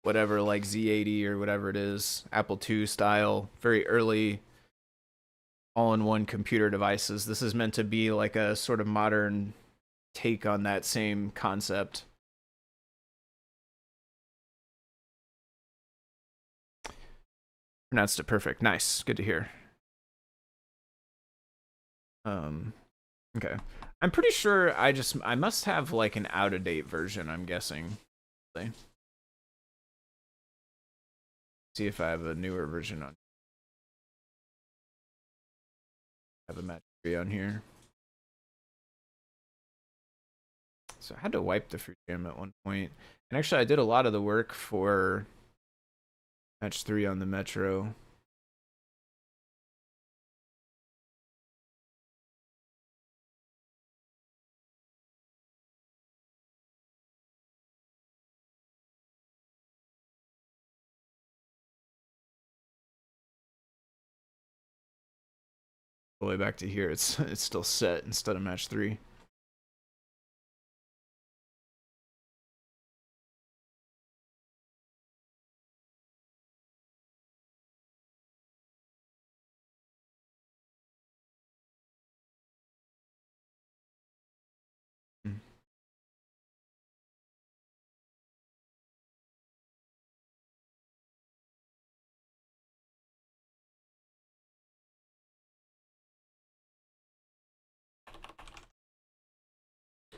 whatever, like Z80 or whatever it is, Apple II style, very early all-in-one computer devices. This is meant to be like a sort of modern take on that same concept. Pronounced it perfect. Nice. Good to hear. Okay. I'm pretty sure I must have like an out-of-date version, I'm guessing. See if I have a newer version on. I have a match 3 on here. So I had to wipe the fruit jam at one point. And actually I did a lot of the work for match 3 on the Metro. All the way back to here, it's still set instead of match 3.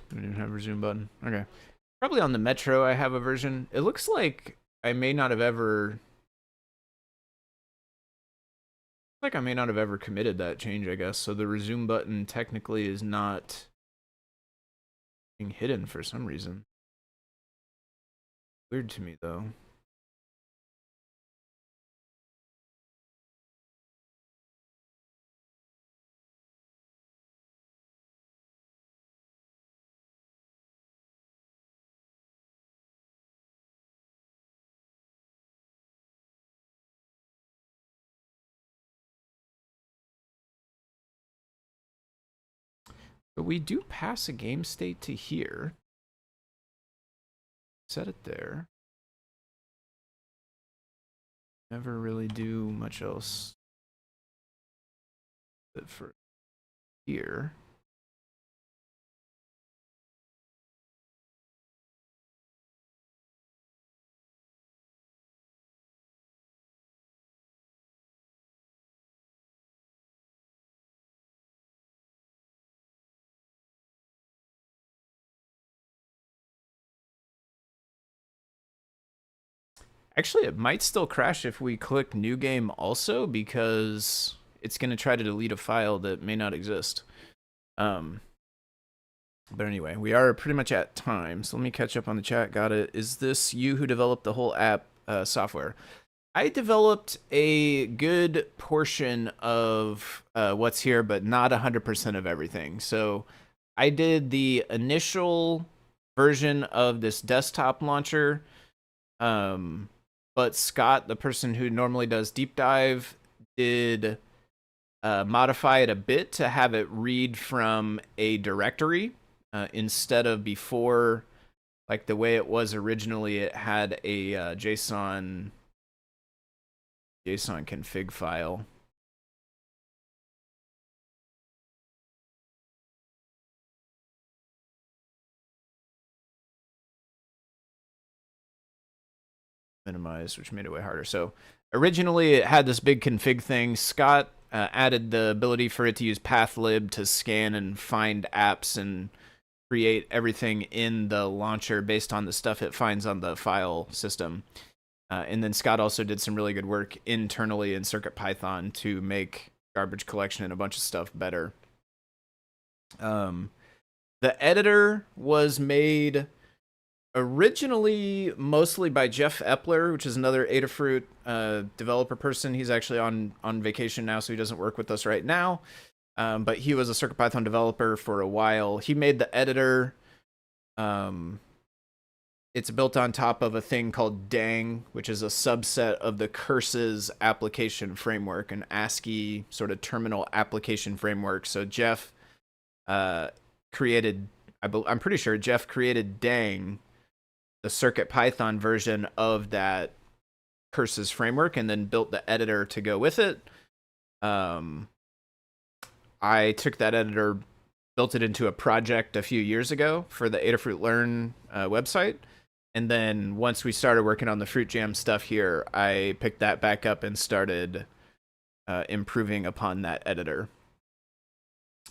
I didn't have a resume button. Okay. Probably on the Metro I have a version. It looks like I may not have ever committed that change, I guess. So the resume button technically is not being hidden for some reason. Weird to me though. But we do pass a game state to here. Set it there. Never really do much else for here. Actually, it might still crash if we click new game also because it's going to try to delete a file that may not exist. But anyway, we are pretty much at time. So let me catch up on the chat. Got it. Is this you who developed the whole app software? I developed a good portion of what's here, but not 100% of everything. So I did the initial version of this desktop launcher. But Scott, the person who normally does deep dive, did modify it a bit to have it read from a directory instead of before, like the way it was originally. It had a JSON config file. Minimized, which made it way harder. So originally it had this big config thing. Scott added the ability for it to use pathlib to scan and find apps and create everything in the launcher based on the stuff it finds on the file system. And then Scott also did some really good work internally in CircuitPython to make garbage collection and a bunch of stuff better. Um, the editor was made originally mostly by Jeff Epler, which is another Adafruit developer person. He's actually on vacation now, so he doesn't work with us right now. But he was a CircuitPython developer for a while. He made the editor. It's built on top of a thing called Dang, which is a subset of the Curses application framework, an ASCII sort of terminal application framework. So Jeff created, I'm pretty sure Jeff created Dang, the CircuitPython version of that Curses framework, and then built the editor to go with it. I took that editor, built it into a project a few years ago for the Adafruit Learn website. And then once we started working on the Fruit Jam stuff here, I picked that back up and started improving upon that editor.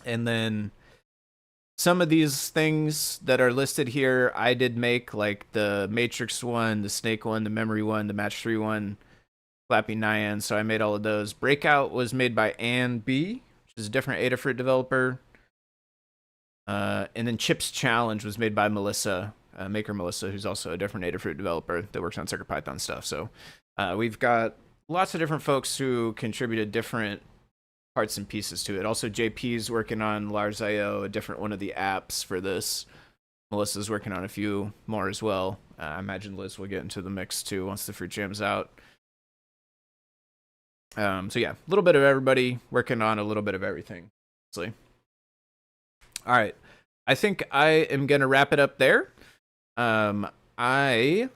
And then some of these things that are listed here, I did make, like the Matrix one, the Snake one, the Memory one, the Match 3 one, Flappy Nyan. So I made all of those. Breakout was made by Ann B, which is a different Adafruit developer. And then Chips Challenge was made by Melissa, Maker Melissa, who's also a different Adafruit developer that works on CircuitPython stuff. So we've got lots of different folks who contributed different parts and pieces to it. Also, JP's working on Lars.io, a different one of the apps for this. Melissa's working on a few more as well. I imagine Liz will get into the mix too once the Fruit Jam's out. So yeah, a little bit of everybody working on a little bit of everything. Honestly. All right, I think I am going to wrap it up there. I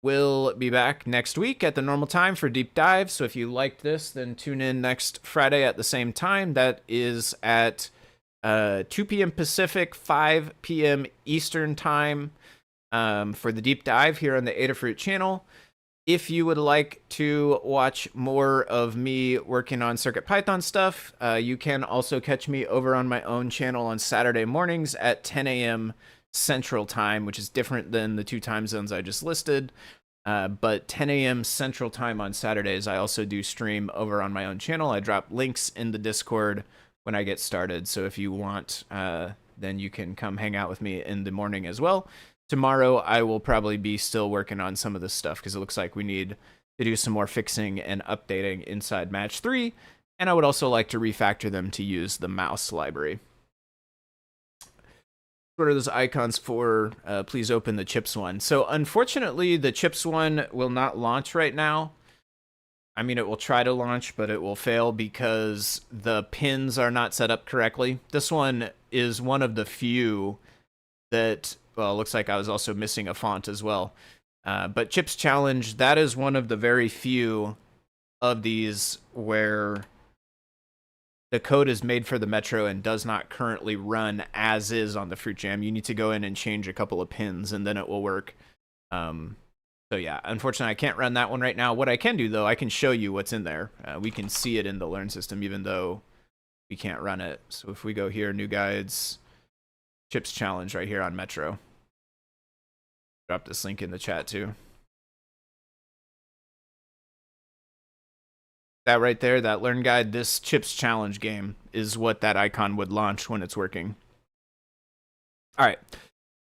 will be back next week at the normal time for Deep Dive. So if you liked this, then tune in next Friday at the same time. That is at 2 p.m. Pacific, 5 p.m. Eastern time for the Deep Dive here on the Adafruit channel. If you would like to watch more of me working on CircuitPython stuff, you can also catch me over on my own channel on Saturday mornings at 10 a.m. Central Time, which is different than the two time zones I just listed. But 10 a.m. Central Time on Saturdays, I also do stream over on my own channel. I drop links in the Discord when I get started. So if you want, then you can come hang out with me in the morning as well. Tomorrow, I will probably be still working on some of this stuff because it looks like we need to do some more fixing and updating inside Match 3. And I would also like to refactor them to use the mouse library. What are those icons for? Please open the chips one. So unfortunately, the chips one will not launch right now. I mean, it will try to launch, but it will fail because the pins are not set up correctly. This one is one of the few that, well, it looks like I was also missing a font as well. But Chips Challenge, that is one of the very few of these where the code is made for the Metro and does not currently run as is on the Fruit Jam. You need to go in and change a couple of pins and then it will work. So yeah, unfortunately I can't run that one right now. What I can do though, I can show you what's in there. We can see it in the Learn system even though we can't run it. So if we go here, new guides, Chips Challenge right here on Metro. Drop this link in the chat too. That right there, that Learn Guide, this Chips Challenge game is what that icon would launch when it's working. All right,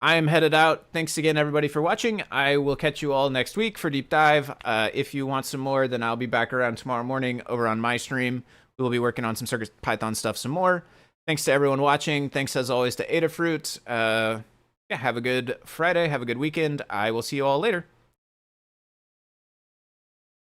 I am headed out. Thanks again, everybody, for watching. I will catch you all next week for Deep Dive. If you want some more, then I'll be back around tomorrow morning over on my stream. We will be working on some CircuitPython stuff some more. Thanks to everyone watching. Thanks, as always, to Adafruit. Yeah, have a good Friday. Have a good weekend. I will see you all later.